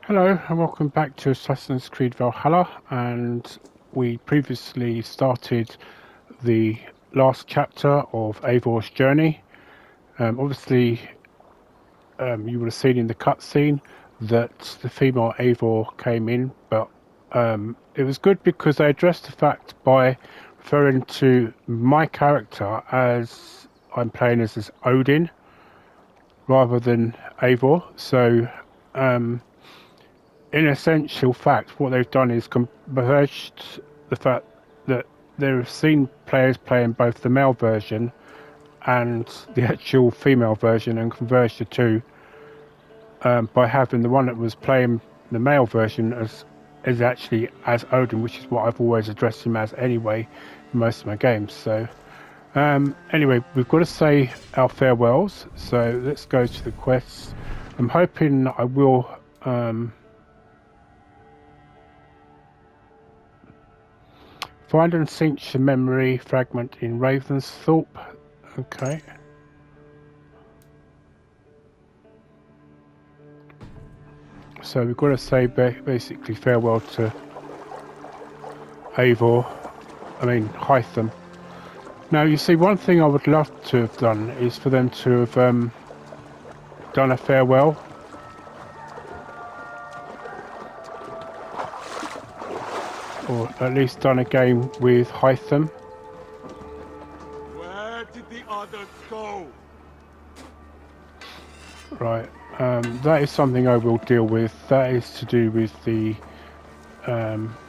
Hello and welcome back to Assassin's Creed Valhalla, and we previously started the last chapter of Eivor's journey. Obviously, you would have seen in the cutscene that the female Eivor came in, but it was good because they addressed the fact by referring to my character as I'm playing as Odin rather than Eivor. So in essential fact, what they've done is converged the fact that they've seen players playing both the male version and the actual female version and converged the two by having the one that was playing the male version as actually as Odin, which is what I've always addressed him as anyway in most of my games. So anyway, we've got to say our farewells, so let's go to the quests. I'm hoping I will find and cinch a memory fragment in Ravensthorpe. Okay. So we've got to say basically farewell to Eivor. I mean, Hytham. Now, you see, one thing I would love to have done is for them to have done a farewell. Or at least done a game with Hytham. Where did the others go? Right, that is something I will deal with. That is to do with the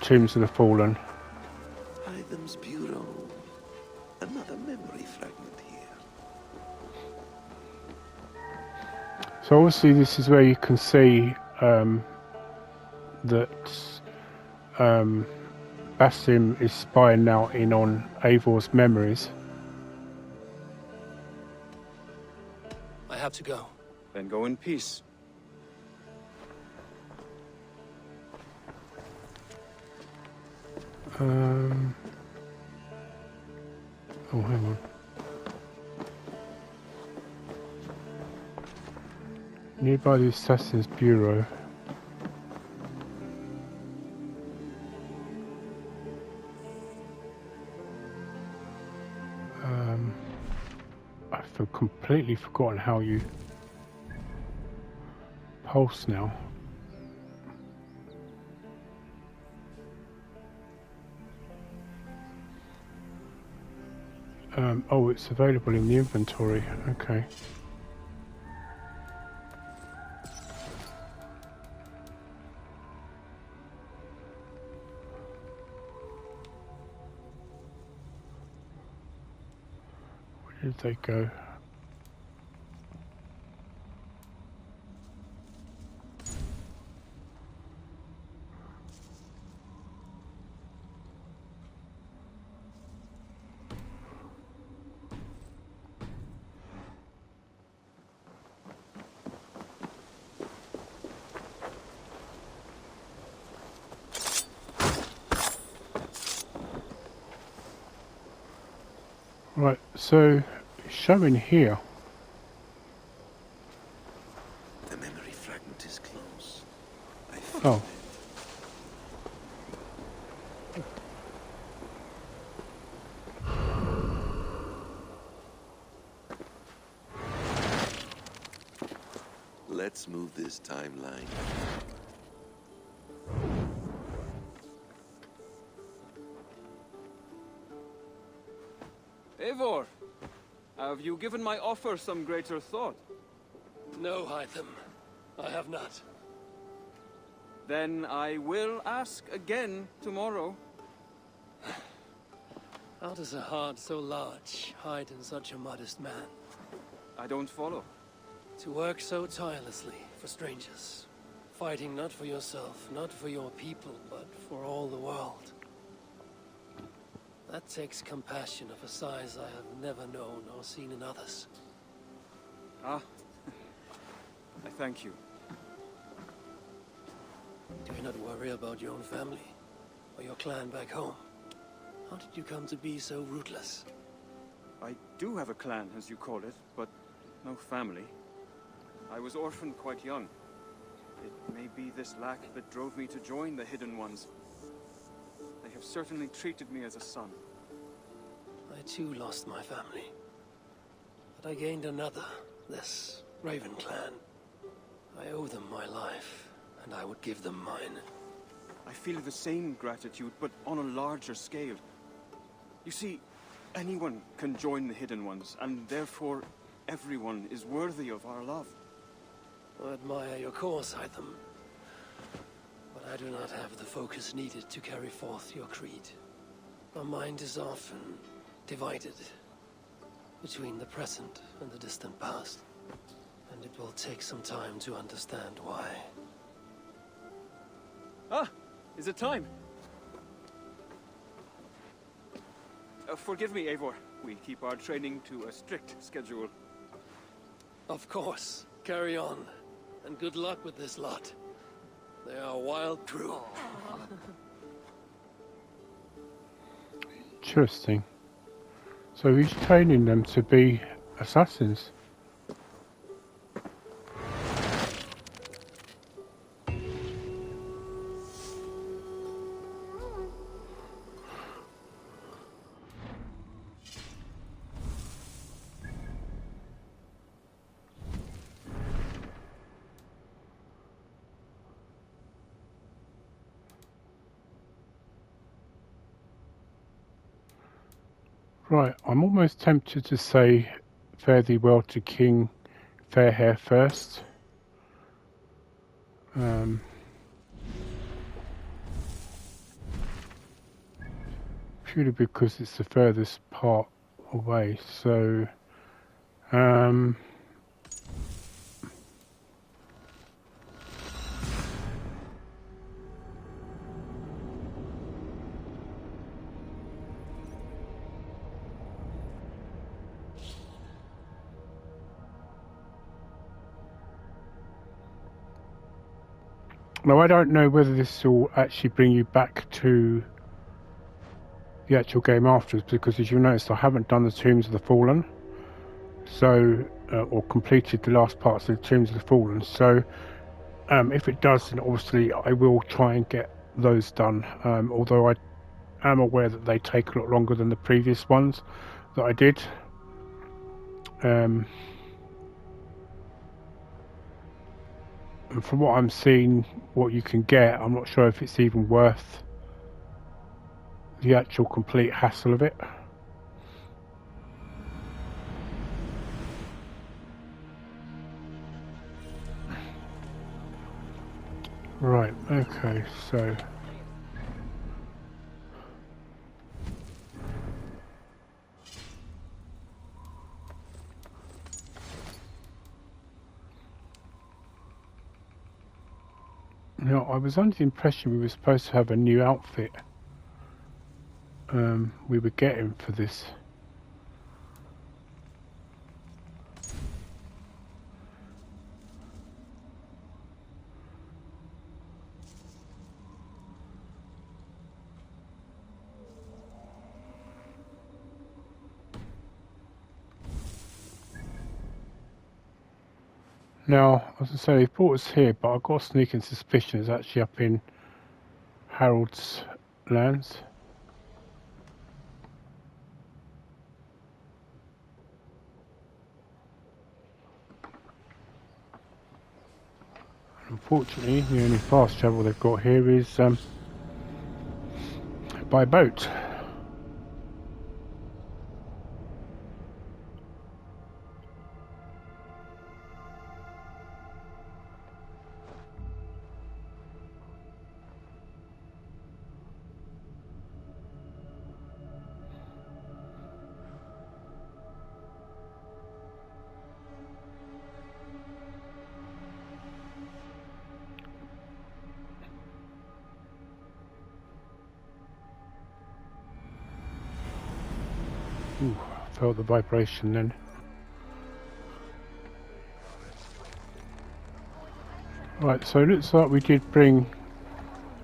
Tombs of the Fallen. Hytham's bureau. Another memory fragment here. So obviously this is where you can see that Basim is spying now in on Eivor's memories. I have to go. Then go in peace. Oh, hang on. Nearby the Assassin's Bureau. I've completely forgotten how you pulse now. Oh, it's available in the inventory. Okay. Where did they go? Right, so showing here. The memory fragment is close. I Oh. Let's move this timeline. Eivor, have you given my offer some greater thought? No, Hytham. I have not. Then I will ask again tomorrow. How does a heart so large hide in such a modest man? I don't follow. To work so tirelessly for strangers. Fighting not for yourself, not for your people, but for all the world. That takes compassion of a size I have never known or seen in others. Ah, I thank you. Do you not worry about your own family? Or your clan back home? How did you come to be so rootless? I do have a clan, as you call it, but no family. I was orphaned quite young. It may be this lack that drove me to join the Hidden Ones. They have certainly treated me as a son. I too lost my family. But I gained another, this Raven clan. I owe them my life, and I would give them mine. I feel the same gratitude, but on a larger scale. You see, anyone can join the Hidden Ones, and therefore everyone is worthy of our love. I admire your cause, Hytham. But I do not have the focus needed to carry forth your creed. My mind is often divided between the present and the distant past. And it will take some time to understand why. Ah! Is it time? Forgive me, Eivor. We keep our training to a strict schedule. Of course. Carry on. And good luck with this lot. They are a wild crew. Interesting. So he's training them to be assassins. Right, I'm almost tempted to say fare thee well to King Fairhair first. Purely because it's the furthest part away, so now I don't know whether this will actually bring you back to the actual game afterwards, because as you noticed I haven't done the Tombs of the Fallen, so or completed the last parts of the Tombs of the Fallen, so if it does, then obviously I will try and get those done, although I am aware that they take a lot longer than the previous ones that I did. And from what I'm seeing, what you can get, I'm not sure if it's even worth the actual complete hassle of it. Right, okay, so now I was under the impression we were supposed to have a new outfit we were getting for this. Now, as I say, they brought us here, but I've got a sneaking suspicion it's actually up in Harold's lands. Unfortunately, the only fast travel they've got here is by boat. Ooh, I felt the vibration then. Right, so it looks like we did bring,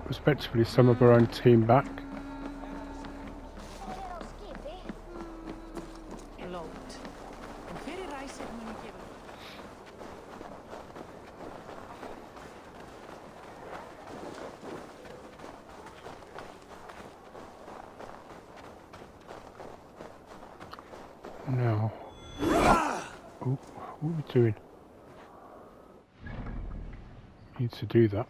respectively, some of our own team back. Now, oh, what are we doing? Need to do that.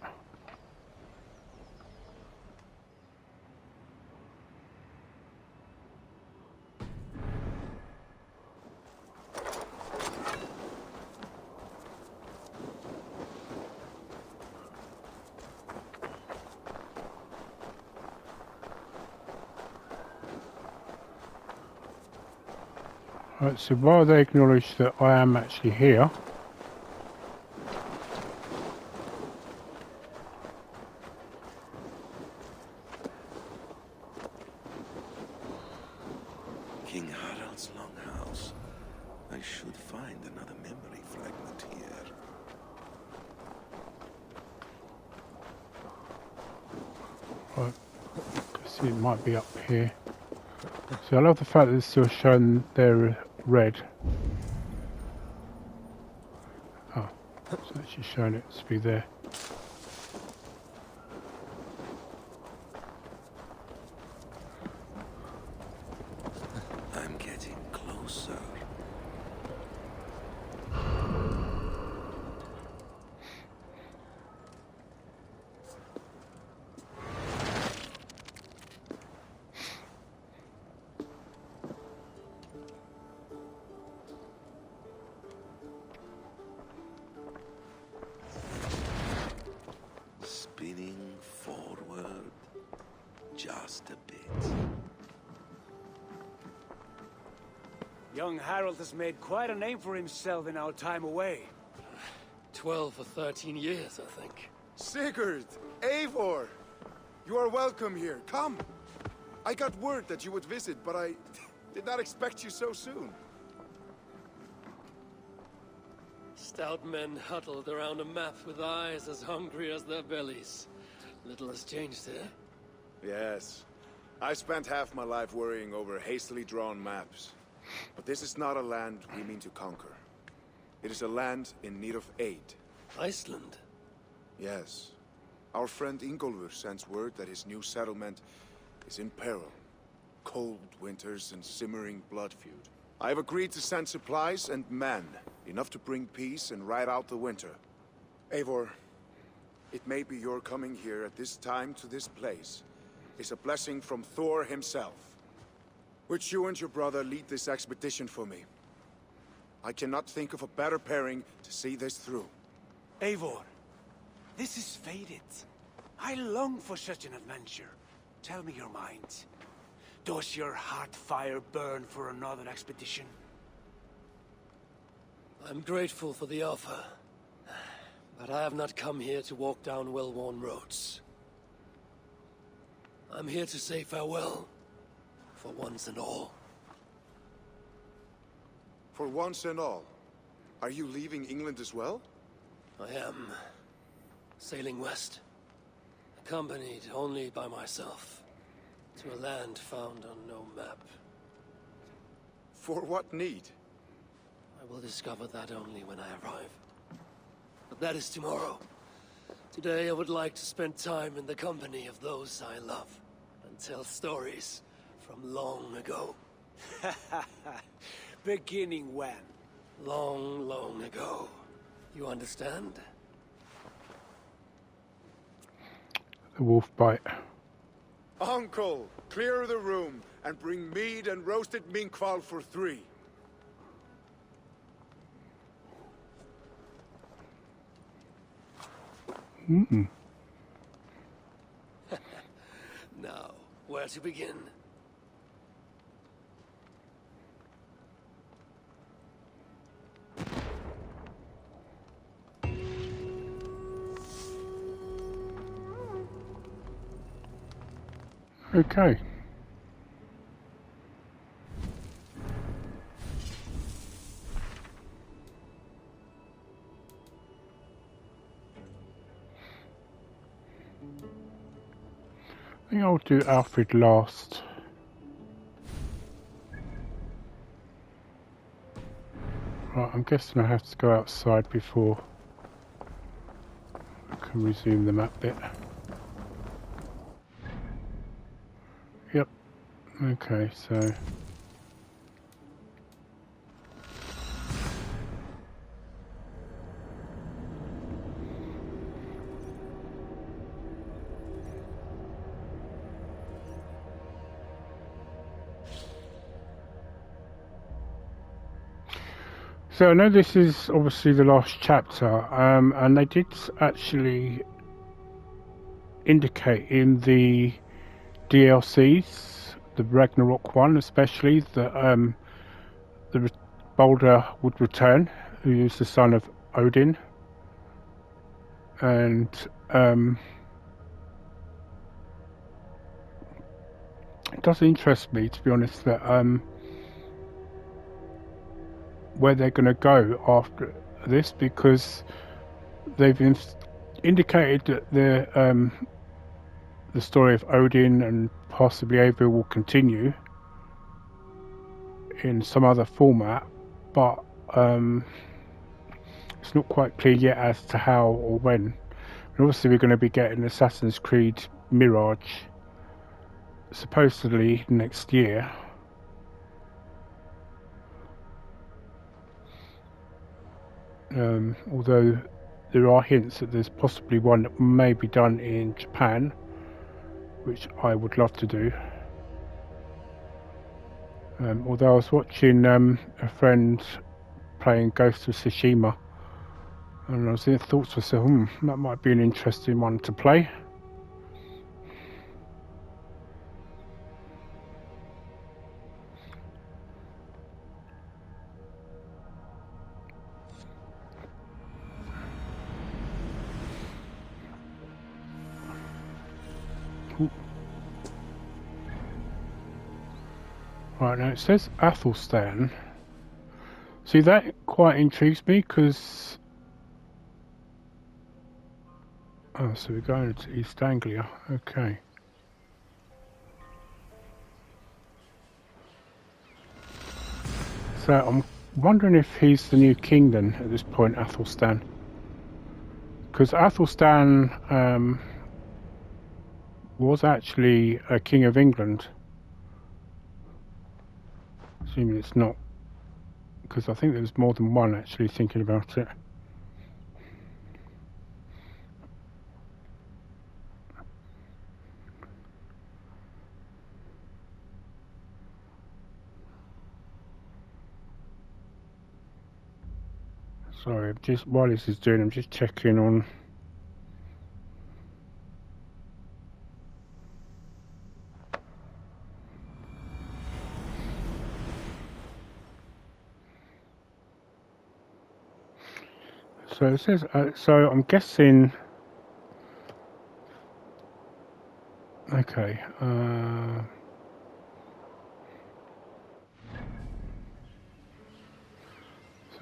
Right, so while they acknowledge that I am actually here, King Harald's longhouse. I should find another memory fragment here. right, I see it might be up here. So I love the fact that it's still showing they're red. Oh, it's actually showing it to be there. I'm getting closer. Spinning forward just a bit. Young Harold has made quite a name for himself in our time away. 12 or 13 years, I think. Sigurd! Eivor! You are welcome here. Come! I got word that you would visit, but I did not expect you so soon. Stout men huddled around a map with eyes as hungry as their bellies. Little has changed here. Yes. I spent half my life worrying over hastily drawn maps. But this is not a land we mean to conquer. It is a land in need of aid. Iceland? Yes. Our friend Ingólfur sends word that his new settlement is in peril. Cold winters and simmering blood feud. I have agreed to send supplies and men, enough to bring peace and ride out the winter. Eivor, it may be your coming here at this time to this place is a blessing from Thor himself. Would you and your brother lead this expedition for me? I cannot think of a better pairing to see this through. Eivor, this is fated. I long for such an adventure. Tell me your mind. Does your heart fire burn for another expedition? I'm grateful for the offer. But I have not come here to walk down well-worn roads. I'm here to say farewell. For once and all. For once and all. Are you leaving England as well? I am. Sailing west. Accompanied only by myself. To a land found on no map. For what need? I will discover that only when I arrive. But that is tomorrow. Today I would like to spend time in the company of those I love. And tell stories from long ago. Beginning when? Long, long ago. You understand? The wolf bite. Uncle, clear the room and bring mead and roasted minkval for 3. Now, where to begin? Okay. I think I'll do Alfred last. Right, I'm guessing I have to go outside before I can resume the map bit. Yep. Okay, so So I know this is obviously the last chapter, and they did actually indicate in the DLCs, the Ragnarok one especially, that Balder would return, who is the son of Odin, and it does interest me, to be honest, that where they're going to go after this, because they've indicated that the story of Odin and possibly Eivor will continue in some other format, but it's not quite clear yet as to how or when. And obviously we're going to be getting Assassin's Creed Mirage supposedly next year. Although there are hints that there's possibly one that may be done in Japan, which I would love to do. Although I was watching a friend playing Ghost of Tsushima, and I was in thoughts to myself, that might be an interesting one to play. Right, now it says Athelstan. See, that quite intrigues me, because... Oh, so we're going to East Anglia, okay. So I'm wondering if he's the new king then, at this point, Athelstan. Because Athelstan was actually a king of England. Assuming it's not, because I think there was more than one actually thinking about it. Sorry, just while this is doing, I'm just checking on. So it says, so I'm guessing, okay, so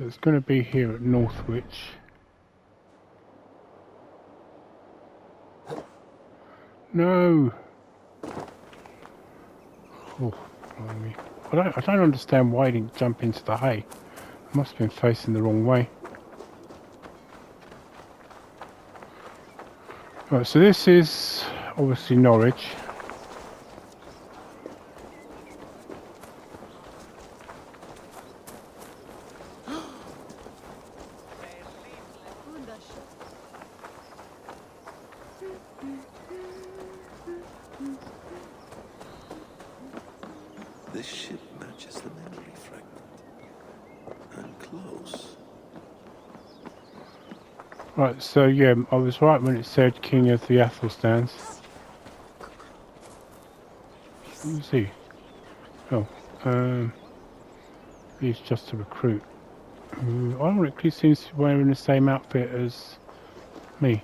it's going to be here at Northwich. No! Oh, blimey. I don't understand why he didn't jump into the hay. I must have been facing the wrong way. Right, so this is obviously Norwich. This ship matches the memory fragment. I'm close. Right, so yeah, I was right when it said King of the Athelstans. Let me see. Oh, he's just a recruit. Ironically seems to be wearing the same outfit as me.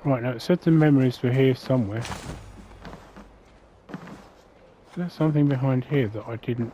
Right, now it said the memories were here somewhere. Is there something behind here that I didn't...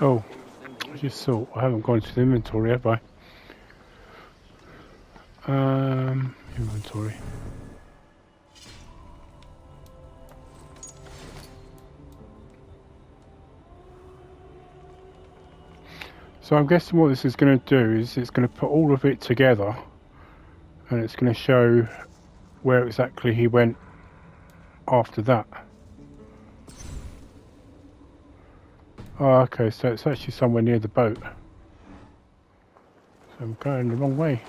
Oh, I just saw. I haven't gone to the inventory, have I? Inventory. So I'm guessing what this is going to do is it's going to put all of it together, and it's going to show where exactly he went after that. Oh, okay, so it's actually somewhere near the boat. So I'm going the wrong way.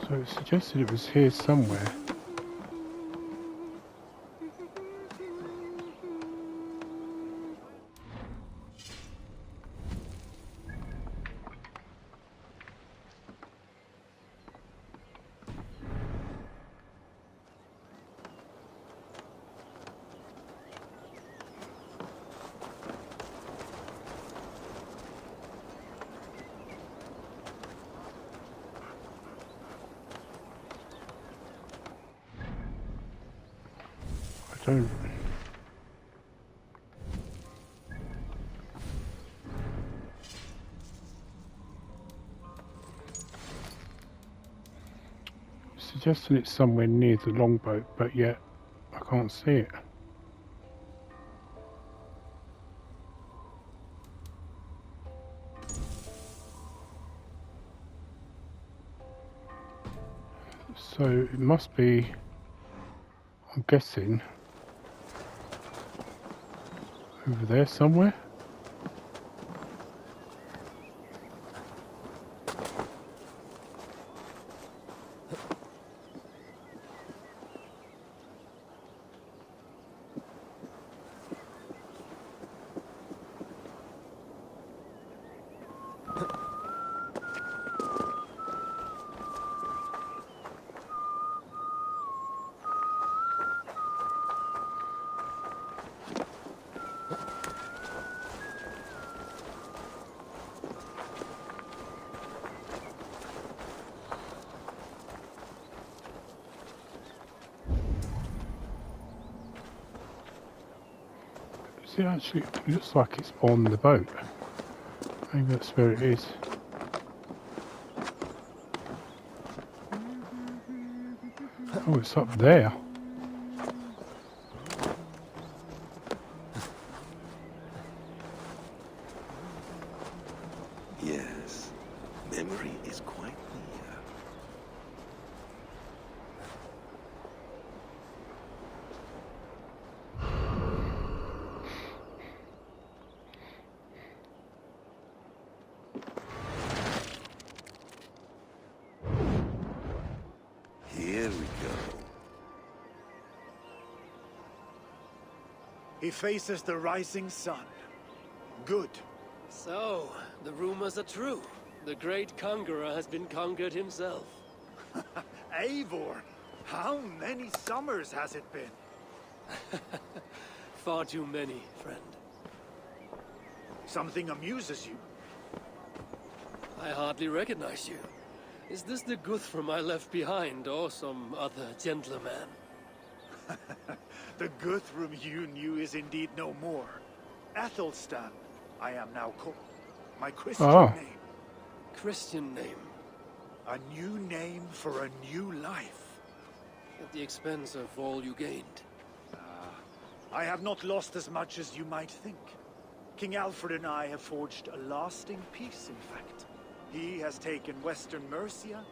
So it suggested it was here somewhere. I don't. Suggesting it's somewhere near the longboat, but yet I can't see it. So it must be, I'm guessing, over there somewhere. See, actually, it looks like it's on the boat. Maybe that's where it is. Oh, it's up there. Yes, memory is quite near. Here we go. He faces the rising sun. Good. So, the rumors are true. The great conqueror has been conquered himself. Eivor, how many summers has it been? Far too many, friend. Something amuses you. I hardly recognize you. Is this the Guthrum I left behind, or some other gentleman? The Guthrum you knew is indeed no more. Athelstan, I am now called. My Christian name. Christian name. A new name for a new life. At the expense of all you gained. I have not lost as much as you might think. King Alfred and I have forged a lasting peace, in fact. He has taken Western Mercia,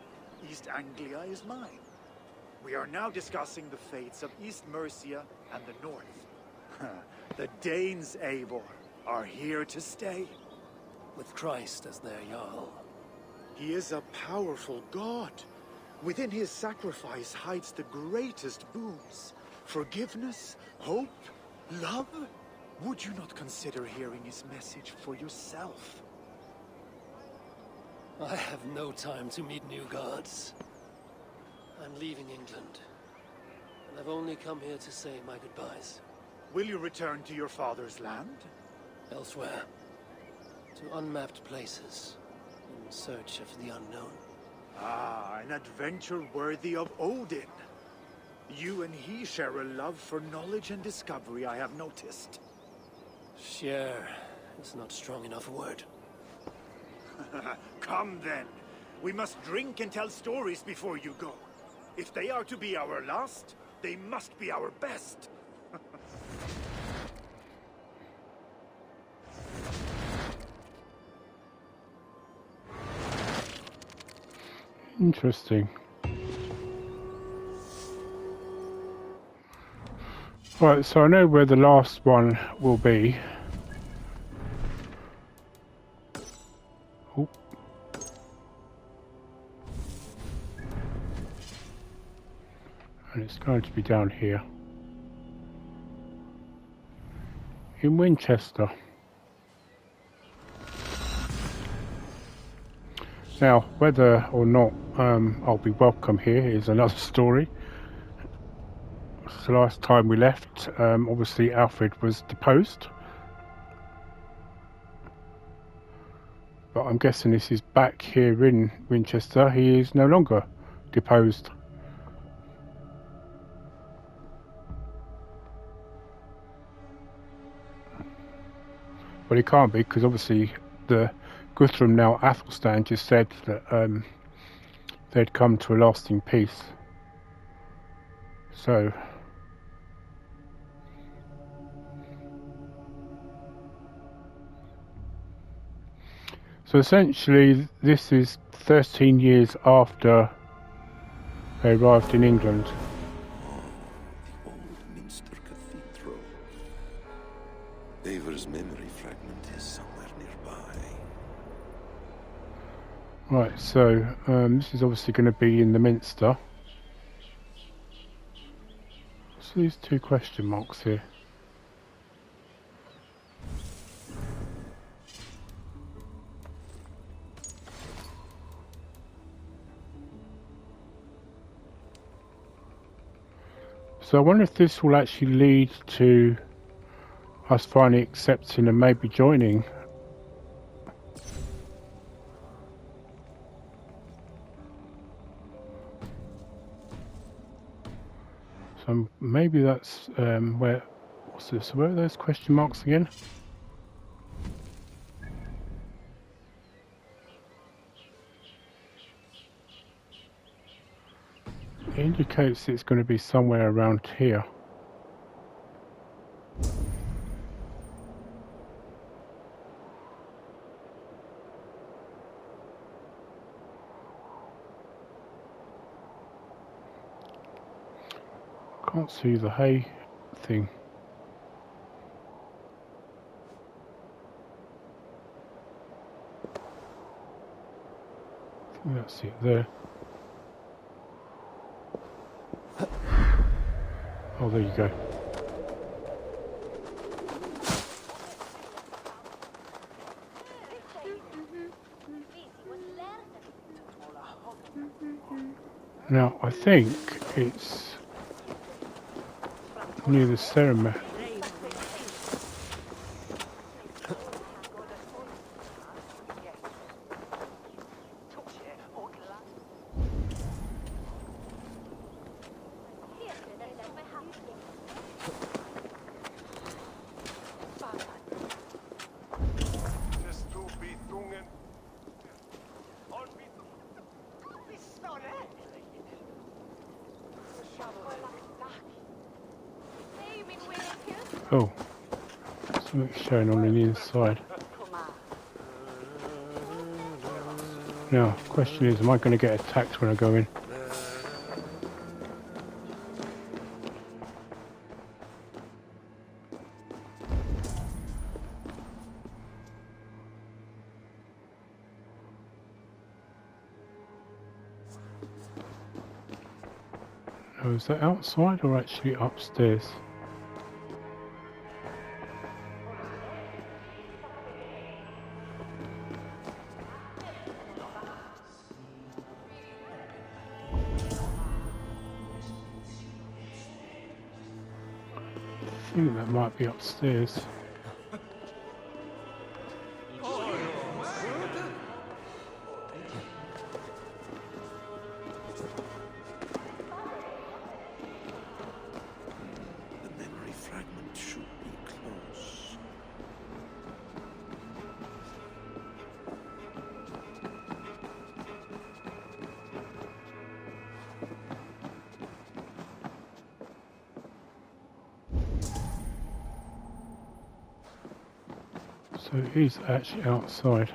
East Anglia is mine. We are now discussing the fates of East Mercia and the North. The Danes, Eivor, are here to stay. With Christ as their Jarl. He is a powerful god. Within his sacrifice hides the greatest boons. Forgiveness, hope, Love? Would you not consider hearing his message for yourself? I have no time to meet new gods. I'm leaving England, and I've only come here to say my goodbyes. Will you return to your father's land? Elsewhere, to unmapped places, in search of the unknown. Ah, an adventure worthy of Odin. You and he share a love for knowledge and discovery, I have noticed. Share is not strong enough a word. Come then. We must drink and tell stories before you go. If they are to be our last, they must be our best. Interesting. Right, so I know where the last one will be. Oh. And it's going to be down here. In Winchester. Now, whether or not I'll be welcome here is another story. The last time we left, obviously Alfred was deposed. But I'm guessing this is back here in Winchester. He is no longer deposed. Well, he can't be, because obviously the Guthrum, now Athelstan, just said that they'd come to a lasting peace. So essentially this is 13 years after they arrived in England. The old Minster Cathedral. Eivor's memory fragment is somewhere nearby. Right, so this is obviously going to be in the Minster. So these two question marks here. So I wonder if this will actually lead to us finally accepting and maybe joining. So maybe that's where. What's this? Where are those question marks again? It indicates it's going to be somewhere around here. Can't see the hay thing. I think that's it there. Oh, there you go. Now, I think it's near the ceremony. Oh, something's showing on the inside. Now, the question is, am I going to get attacked when I go in? Oh, is that outside or actually upstairs? I think that might be upstairs. The memory fragment should be close. So he's actually outside.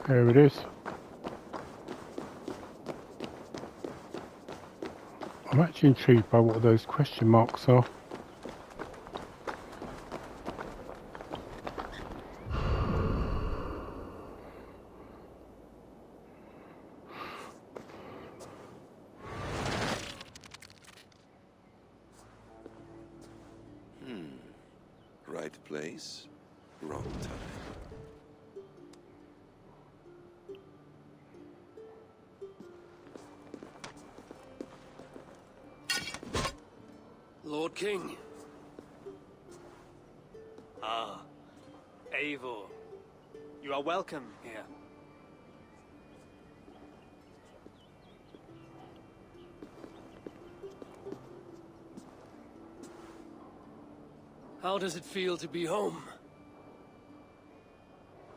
There it is. I'm actually intrigued by what those question marks are. Right place, wrong time. Lord King. Ah, Eivor. You are welcome here. How does it feel to be home?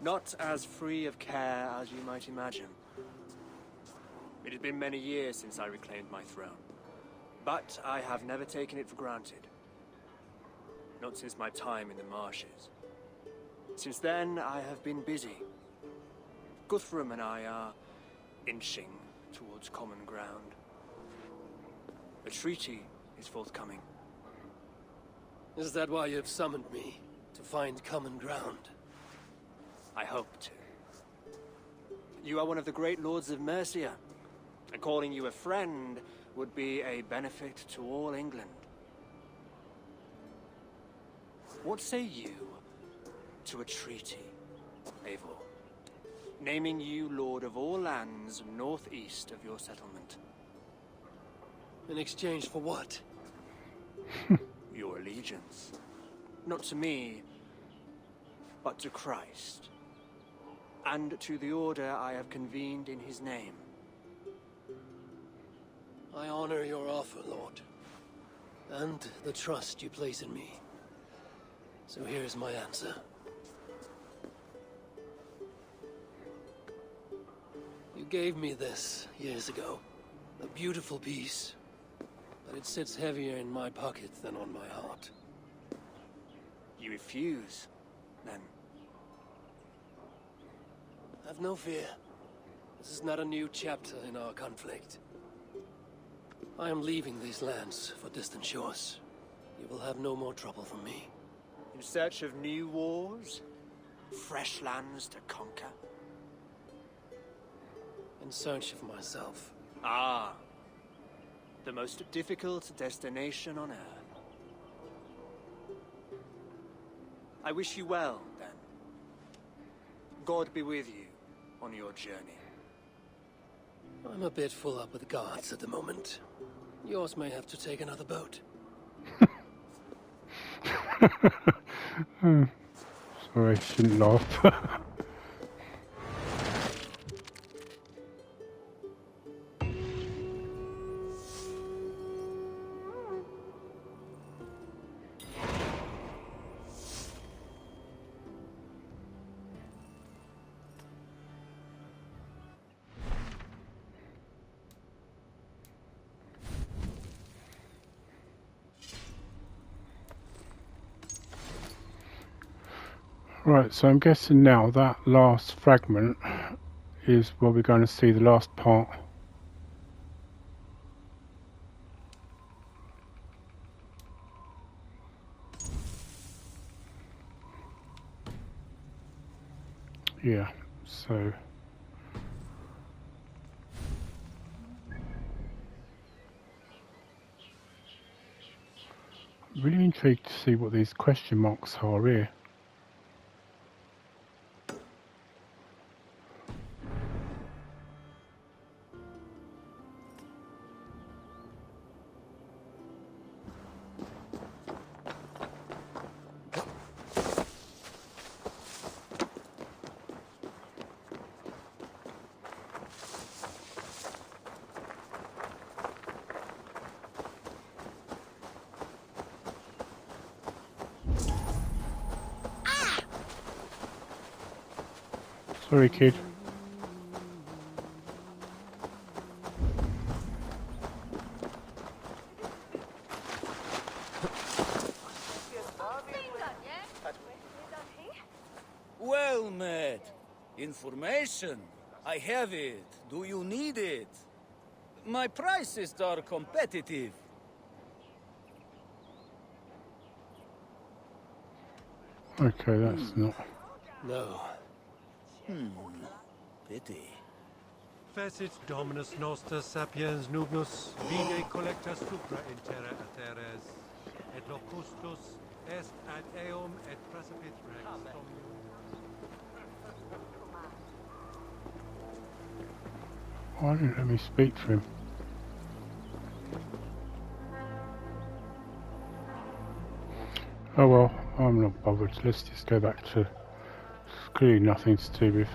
Not as free of care as you might imagine. It has been many years since I reclaimed my throne, but I have never taken it for granted. Not since my time in the marshes. Since then, I have been busy. Guthrum and I are inching towards common ground. A treaty is forthcoming. Is that why you have summoned me? To find common ground? I hope to. You are one of the great lords of Mercia, and calling you a friend would be a benefit to all England. What say you to a treaty, Eivor? Naming you lord of all lands northeast of your settlement. In exchange for what? Your allegiance. Not to me, but to Christ. And to the order I have convened in his name. I honor your offer, Lord. And the trust you place in me. So here's my answer. You gave me this years ago. A beautiful piece. But it sits heavier in my pocket than on my heart. You refuse, then? Have no fear. This is not a new chapter in our conflict. I am leaving these lands for distant shores. You will have no more trouble from me. In search of new wars? Fresh lands to conquer? In search of myself. Ah. The most difficult destination on Earth. I wish you well, then. God be with you on your journey. I'm a bit full up with guards at the moment. Yours may have to take another boat. Sorry, I shouldn't laugh. Right, so I'm guessing now that last fragment is where we're going to see the last part Yeah, so really intrigued to see what these question marks are here. Sorry, kid. Well met. Information. I have it. Do you need it? My prices are competitive. Okay, that's not. No. Pity. Facit dominus noster sapiens nubus, vide collecta supra in terra ateres, et locustus est ad eum et precipit rex dominum. Why didn't let me speak to him? Oh well, I'm not bothered. Let's just go back to clearly nothing to do with.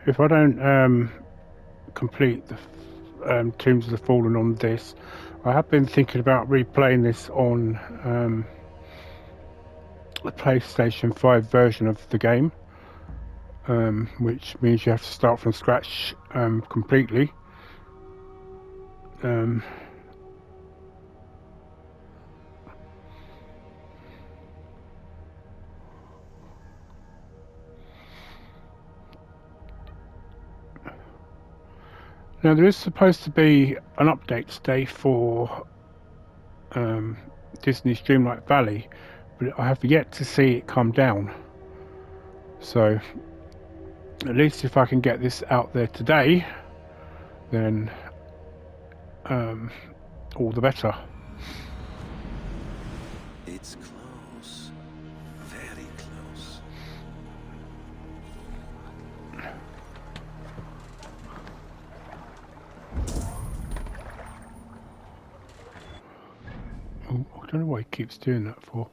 If I don't complete the Tombs of the Fallen on this, I have been thinking about replaying this on the PlayStation 5 version of the game, which means you have to start from scratch completely. Now there is supposed to be an update today for Disney's Dreamlight Valley, but I have yet to see it come down. So at least if I can get this out there today, then all the better. It's close. Very close. Oh, I don't know why he keeps doing that for.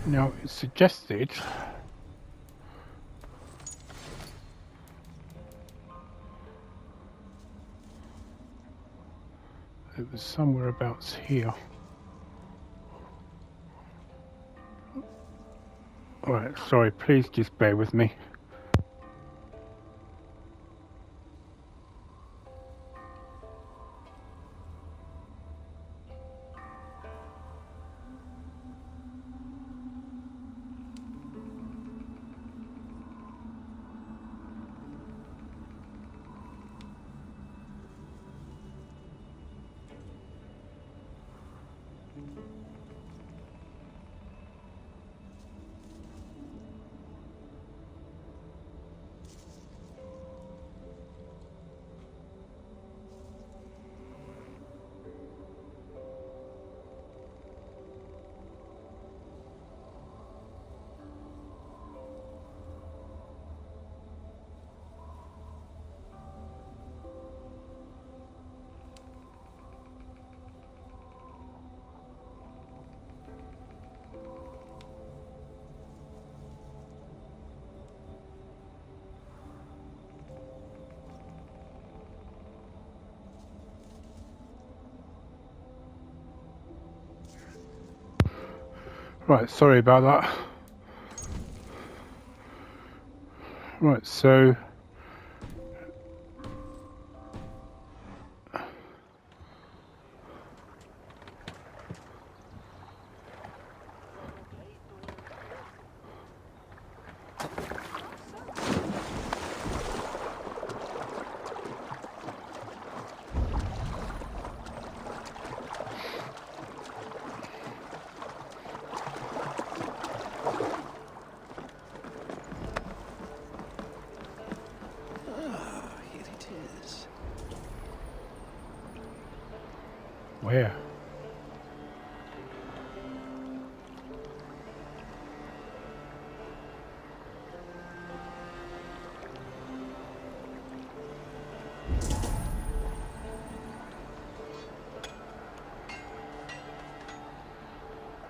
Now it's suggested it was somewhere abouts here. Alright, sorry, please just bear with me. Right, sorry about that. Right, so... Here it is. Where?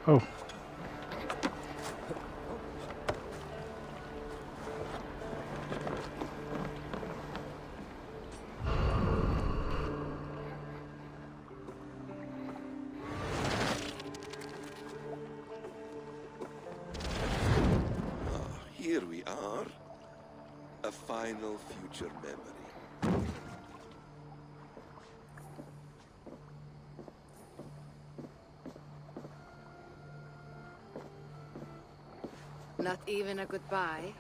Oh. Here we are. A final future memory. Not even a goodbye?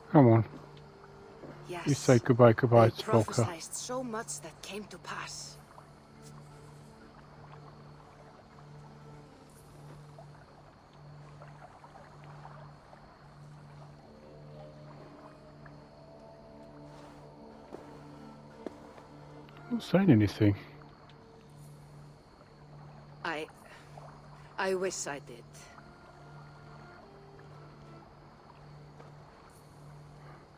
Come on. Yes. You say goodbye They to Volker. prophesied so much that came to pass. Not saying anything. I wish I did.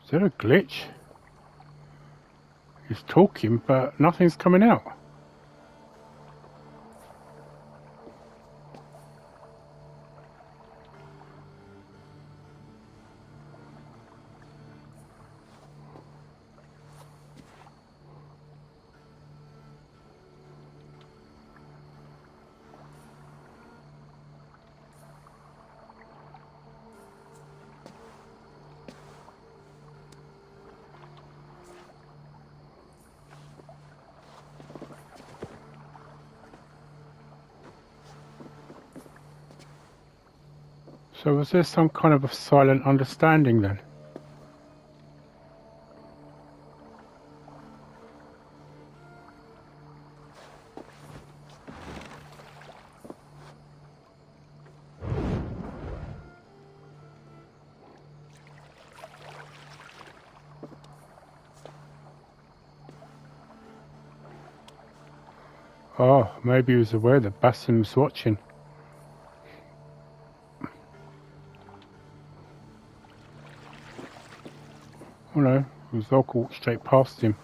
Is there a glitch? He's talking, but nothing's coming out. So was there some kind of a silent understanding then? Oh, maybe he was aware that Basim was watching. Oh no, it was Volker walked straight past him.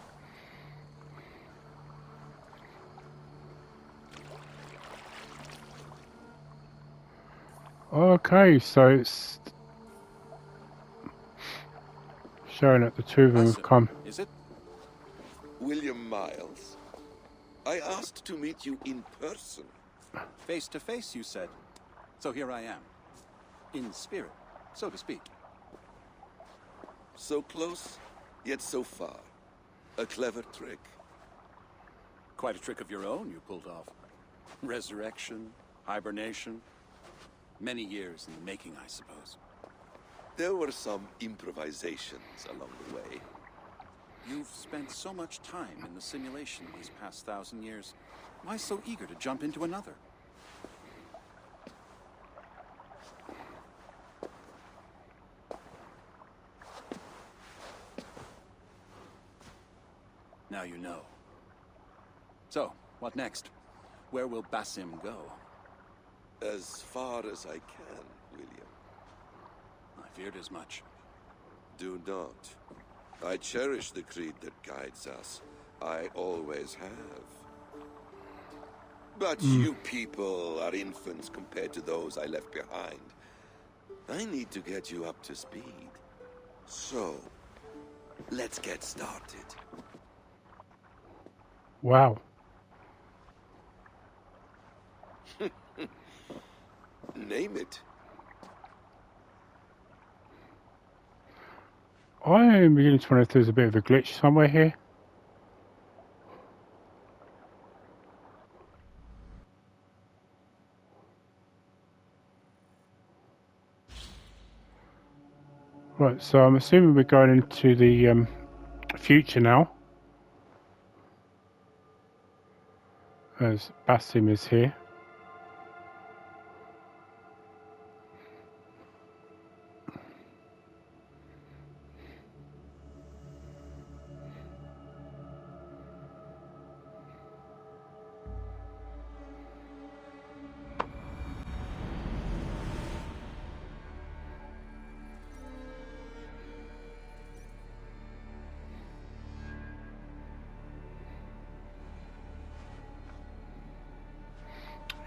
Okay, so it's showing that the two of them have come. Is it? William Miles, I asked to meet you in person. Face to face, you said. So here I am. In spirit, so to speak. So close, yet so far. A clever trick. Quite a trick of your own you pulled off. Resurrection, hibernation. Many years in the making, I suppose. There were some improvisations along the way. You've spent so much time in the simulation these past 1,000 years. Why so eager to jump into another? Now you know. So, what next? Where will Basim go? As far as I can, William. feared as much. Do not. I cherish the creed that guides us. I always have. But you people are infants compared to those I left behind. I need to get you up to speed. So, let's get started. Wow. Name it. I am beginning to wonder if there's a bit of a glitch somewhere here. Right, so I'm assuming we're going into the future now, as Basim is here.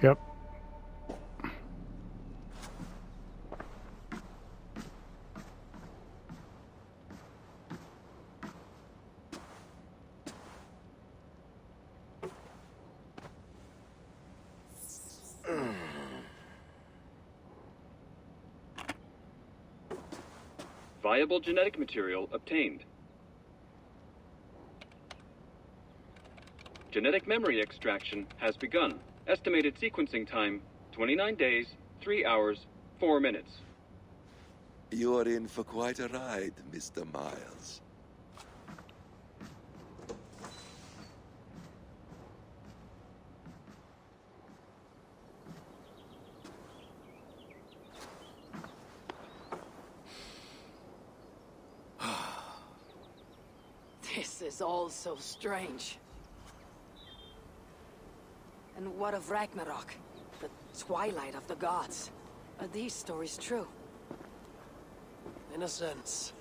Yep. Viable genetic material obtained. Genetic memory extraction has begun. Estimated sequencing time, 29 days, 3 hours, 4 minutes. You are in for quite a ride, Mr. Miles. This is all so strange. And what of Ragnarok? The twilight of the gods? Are these stories true? In a sense.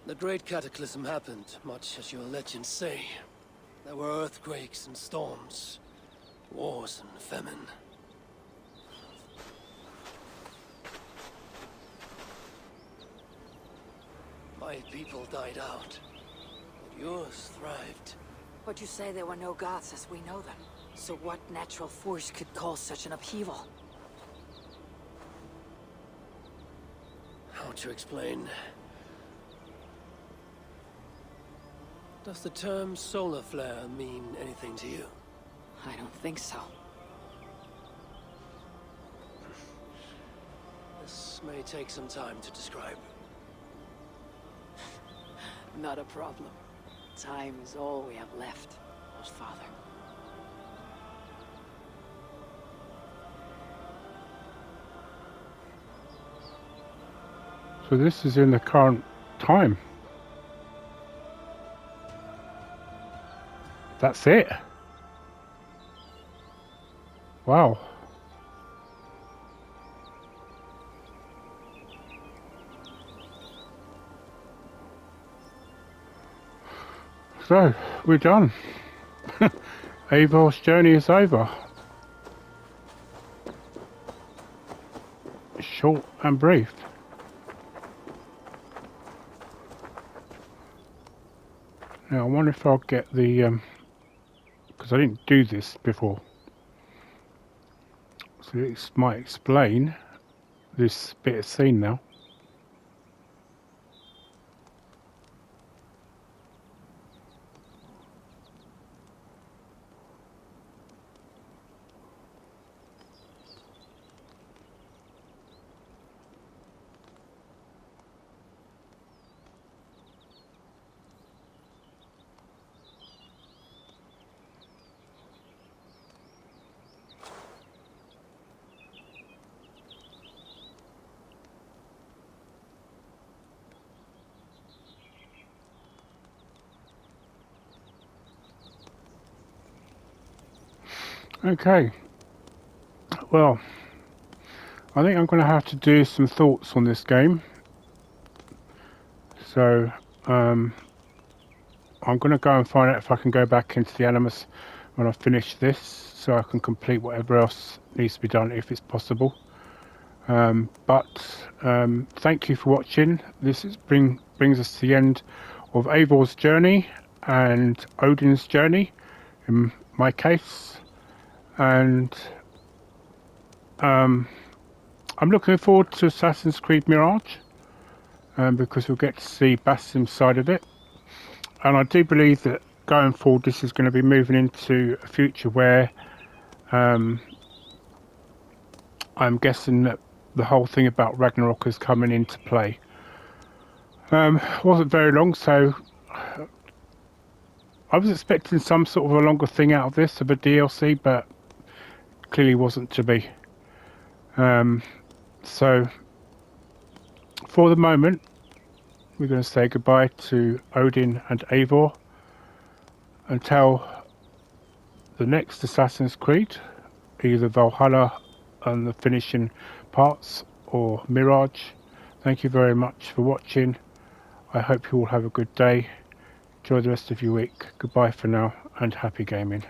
The Great Cataclysm happened, much as your legends say. There were earthquakes and storms, wars and famine. My people died out, but yours thrived. But you say there were no gods as we know them. So what natural force could cause such an upheaval? How to explain? Does the term solar flare mean anything to you? I don't think so. This may take some time to describe. Not a problem. Time is all we have left, Most Father. So this is in the current time. That's it. Wow. So, we're done. Eivor's journey is over. Short and brief. Now I wonder if I'll get the, because I didn't do this before. So this might explain this bit of scene now. Okay, well, I think I'm going to have to do some thoughts on this game So I'm going to go and find out if I can go back into the Animus when I finish this, so I can complete whatever else needs to be done if it's possible. But thank you for watching. This brings us to the end of Eivor's journey and Odin's journey in my case, and I'm looking forward to Assassin's Creed Mirage, because we'll get to see Basim's side of it, and I do believe that going forward this is going to be moving into a future where I'm guessing that the whole thing about Ragnarok is coming into play. Wasn't very long, so I was expecting some sort of a longer thing out of this, of a DLC, but clearly wasn't to be. So for the moment, we're going to say goodbye to Odin and Eivor until the next Assassin's Creed, either Valhalla and the finishing parts or Mirage. Thank you very much for watching. I hope you all have a good day. Enjoy the rest of your week. Goodbye for now and happy gaming.